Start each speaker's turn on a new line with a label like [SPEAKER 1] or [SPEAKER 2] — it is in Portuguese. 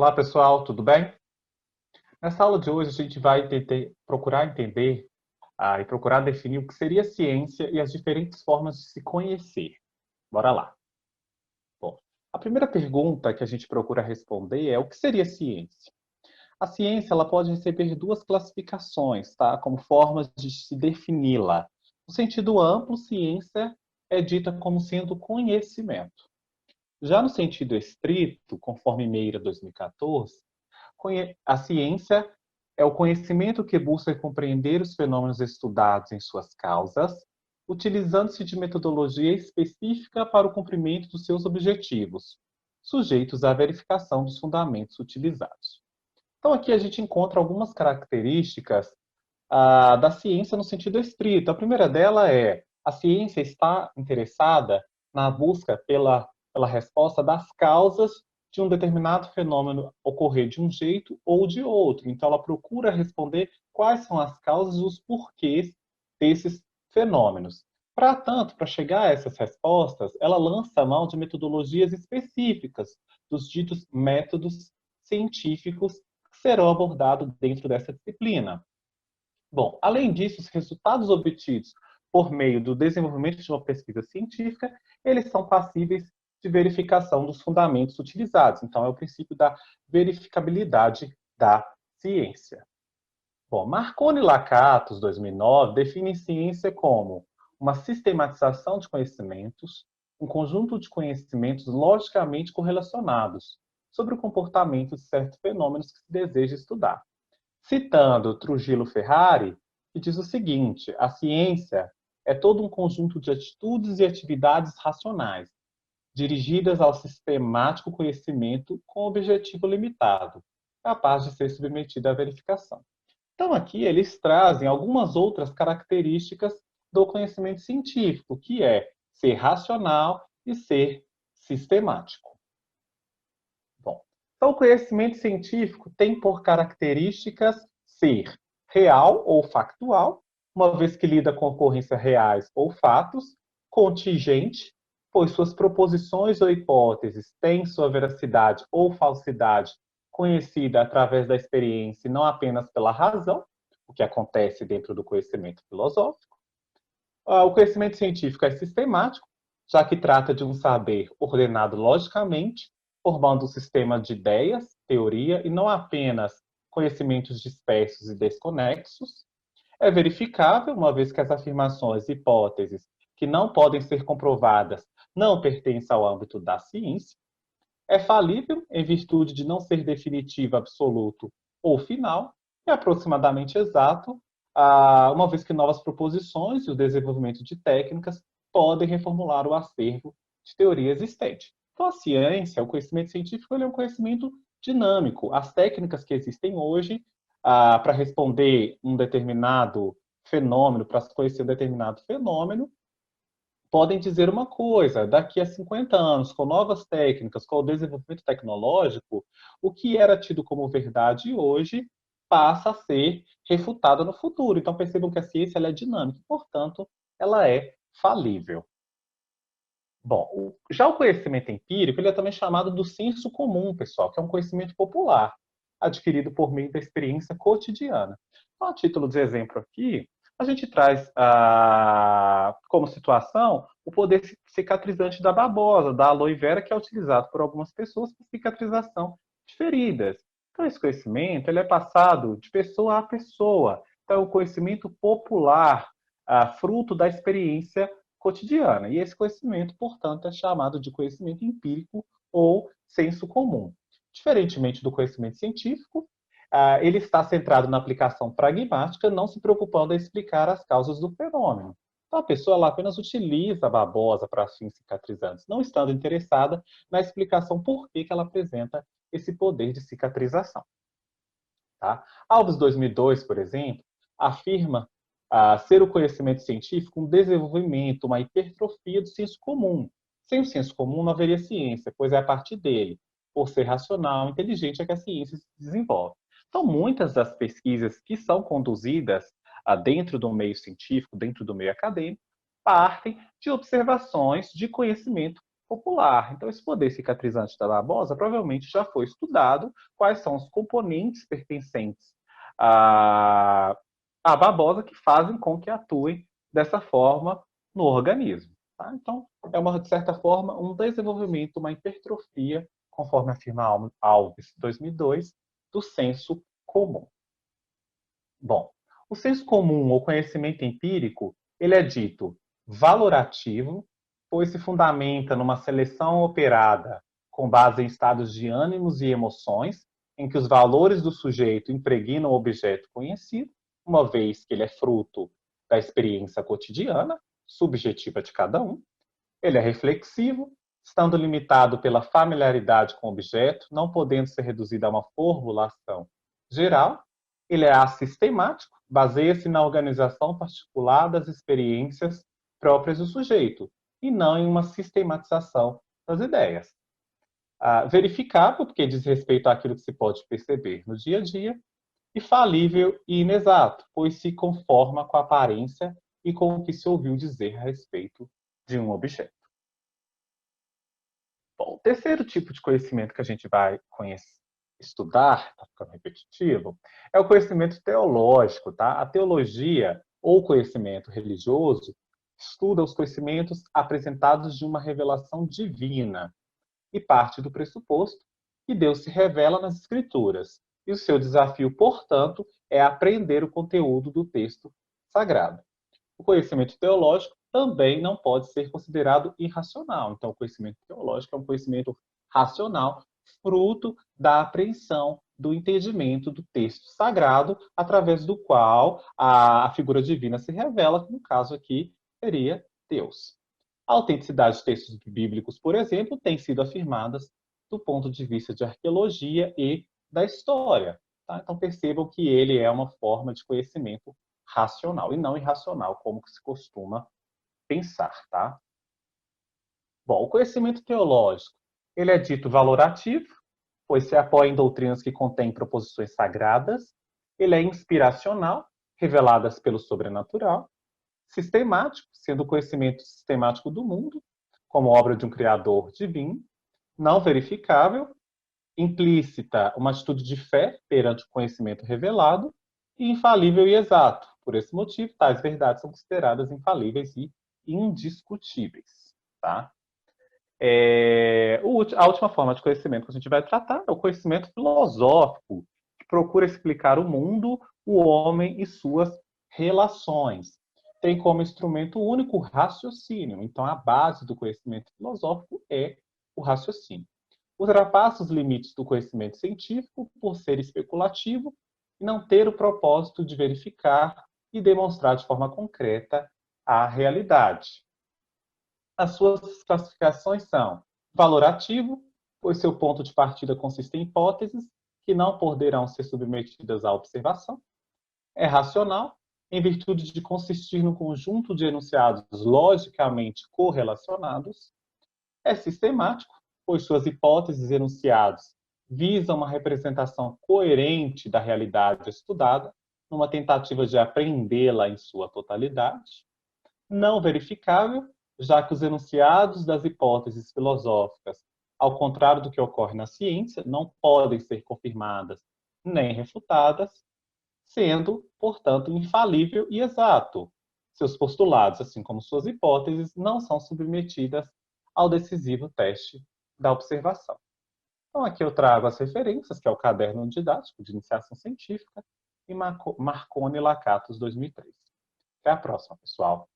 [SPEAKER 1] Olá, pessoal, tudo bem? Nessa aula de hoje, a gente vai procurar entender e procurar definir o que seria ciência e as diferentes formas de se conhecer. Bora lá. Bom, a primeira pergunta que a gente procura responder é o que seria ciência? A ciência ela pode receber duas classificações, tá? Como formas de se defini-la. No sentido amplo, ciência é dita como sendo conhecimento. Já no sentido estrito, conforme Meira 2014, a ciência é o conhecimento que busca compreender os fenômenos estudados em suas causas, utilizando-se de metodologia específica para o cumprimento dos seus objetivos, sujeitos à verificação dos fundamentos utilizados. Então, aqui a gente encontra algumas características da ciência no sentido estrito. A primeira dela é a ciência está interessada na busca pela resposta das causas de um determinado fenômeno ocorrer de um jeito ou de outro. Então, ela procura responder quais são as causas e os porquês desses fenômenos. Para tanto, para chegar a essas respostas, ela lança a mão de metodologias específicas, dos ditos métodos científicos que serão abordados dentro dessa disciplina. Bom, além disso, os resultados obtidos por meio do desenvolvimento de uma pesquisa científica, eles são passíveis de verificação dos fundamentos utilizados. Então, é o princípio da verificabilidade da ciência. Bom, Marconi e Lakatos, 2009, definem ciência como uma sistematização de conhecimentos, um conjunto de conhecimentos logicamente correlacionados sobre o comportamento de certos fenômenos que se deseja estudar. Citando Trujillo Ferrari, que diz o seguinte: a ciência é todo um conjunto de atitudes e atividades racionais, dirigidas ao sistemático conhecimento com objetivo limitado, capaz de ser submetido à verificação. Então, aqui eles trazem algumas outras características do conhecimento científico, que é ser racional e ser sistemático. Bom, então o conhecimento científico tem por características ser real ou factual, uma vez que lida com ocorrências reais ou fatos, contingente, pois suas proposições ou hipóteses têm sua veracidade ou falsidade conhecida através da experiência e não apenas pela razão, o que acontece dentro do conhecimento filosófico. O conhecimento científico é sistemático, já que trata de um saber ordenado logicamente, formando um sistema de ideias, teoria, e não apenas conhecimentos dispersos e desconexos. É verificável, uma vez que as afirmações e hipóteses que não podem ser comprovadas não pertencem ao âmbito da ciência. É falível, em virtude de não ser definitivo, absoluto ou final, e aproximadamente exato, uma vez que novas proposições e o desenvolvimento de técnicas podem reformular o acervo de teoria existente. Então, a ciência, o conhecimento científico, ele é um conhecimento dinâmico. As técnicas que existem hoje para responder um determinado fenômeno, para conhecer um determinado fenômeno, podem dizer uma coisa: daqui a 50 anos, com novas técnicas, com o desenvolvimento tecnológico, o que era tido como verdade hoje passa a ser refutado no futuro. Então, percebam que a ciência ela é dinâmica, portanto, ela é falível. Bom, já o conhecimento empírico ele é também chamado do senso comum, pessoal, que é um conhecimento popular, adquirido por meio da experiência cotidiana. Então, a título de exemplo aqui, a gente traz como situação o poder cicatrizante da babosa, da aloe vera, que é utilizado por algumas pessoas para cicatrização de feridas. Então, esse conhecimento ele é passado de pessoa a pessoa. Então, é o conhecimento popular, fruto da experiência cotidiana. E esse conhecimento, portanto, é chamado de conhecimento empírico ou senso comum. Diferentemente do conhecimento científico, ele está centrado na aplicação pragmática, não se preocupando em explicar as causas do fenômeno. Então, a pessoa ela apenas utiliza a babosa para fins cicatrizantes, não estando interessada na explicação por que ela apresenta esse poder de cicatrização. Tá? Alves 2002, por exemplo, afirma ser o conhecimento científico um desenvolvimento, uma hipertrofia do senso comum. Sem o senso comum não haveria ciência, pois é a partir dele, por ser racional, inteligente, é que a ciência se desenvolve. Então, muitas das pesquisas que são conduzidas dentro do meio científico, dentro do meio acadêmico, partem de observações de conhecimento popular. Então, esse poder cicatrizante da babosa provavelmente já foi estudado quais são os componentes pertencentes à, à babosa que fazem com que atue dessa forma no organismo. Tá? Então, é uma, de certa forma, um desenvolvimento, uma hipertrofia, conforme afirma Alves, 2002, do senso comum. Bom, o senso comum ou conhecimento empírico, ele é dito valorativo, pois se fundamenta numa seleção operada com base em estados de ânimos e emoções, em que os valores do sujeito impregnam o objeto conhecido, uma vez que ele é fruto da experiência cotidiana, subjetiva de cada um. Ele é reflexivo, estando limitado pela familiaridade com o objeto, não podendo ser reduzido a uma formulação geral. Ele é assistemático, baseia-se na organização particular das experiências próprias do sujeito, e não em uma sistematização das ideias. Verificável, porque diz respeito àquilo que se pode perceber no dia a dia, e falível e inexato, pois se conforma com a aparência e com o que se ouviu dizer a respeito de um objeto. Bom, o terceiro tipo de conhecimento que a gente vai estudar, está ficando repetitivo, é o conhecimento teológico. Tá? A teologia, ou conhecimento religioso, estuda os conhecimentos apresentados de uma revelação divina e parte do pressuposto que Deus se revela nas Escrituras. E o seu desafio, portanto, é aprender o conteúdo do texto sagrado. O conhecimento teológico também não pode ser considerado irracional. Então, o conhecimento teológico é um conhecimento racional, fruto da apreensão, do entendimento do texto sagrado, através do qual a figura divina se revela, que no caso aqui seria Deus. A autenticidade de textos bíblicos, por exemplo, tem sido afirmadas do ponto de vista de arqueologia e da história. Tá? Então, percebam que ele é uma forma de conhecimento racional e não irracional, como se costuma pensar, tá? Bom, o conhecimento teológico, ele é dito valorativo, pois se apoia em doutrinas que contêm proposições sagradas. Ele é inspiracional, reveladas pelo sobrenatural. Sistemático, sendo o conhecimento sistemático do mundo, como obra de um criador divino. Não verificável, implícita, uma atitude de fé perante o conhecimento revelado, e infalível e exato. Por esse motivo, tais verdades são consideradas infalíveis e indiscutíveis. Tá? A última forma de conhecimento que a gente vai tratar é o conhecimento filosófico, que procura explicar o mundo, o homem e suas relações. Tem como instrumento único o raciocínio. Então, a base do conhecimento filosófico é o raciocínio. Ultrapassa os limites do conhecimento científico por ser especulativo e não ter o propósito de verificar e demonstrar de forma concreta a realidade. As suas classificações são valorativo, pois seu ponto de partida consiste em hipóteses que não poderão ser submetidas à observação. É racional, em virtude de consistir num conjunto de enunciados logicamente correlacionados. É sistemático, pois suas hipóteses e enunciados visam uma representação coerente da realidade estudada, numa tentativa de apreendê-la em sua totalidade. Não verificável, já que os enunciados das hipóteses filosóficas, ao contrário do que ocorre na ciência, não podem ser confirmadas nem refutadas, sendo, portanto, infalível e exato. Seus postulados, assim como suas hipóteses, não são submetidas ao decisivo teste da observação. Então, aqui eu trago as referências, que é o Caderno Didático de Iniciação Científica, e Marconi e Lakatos, 2003. Até a próxima, pessoal!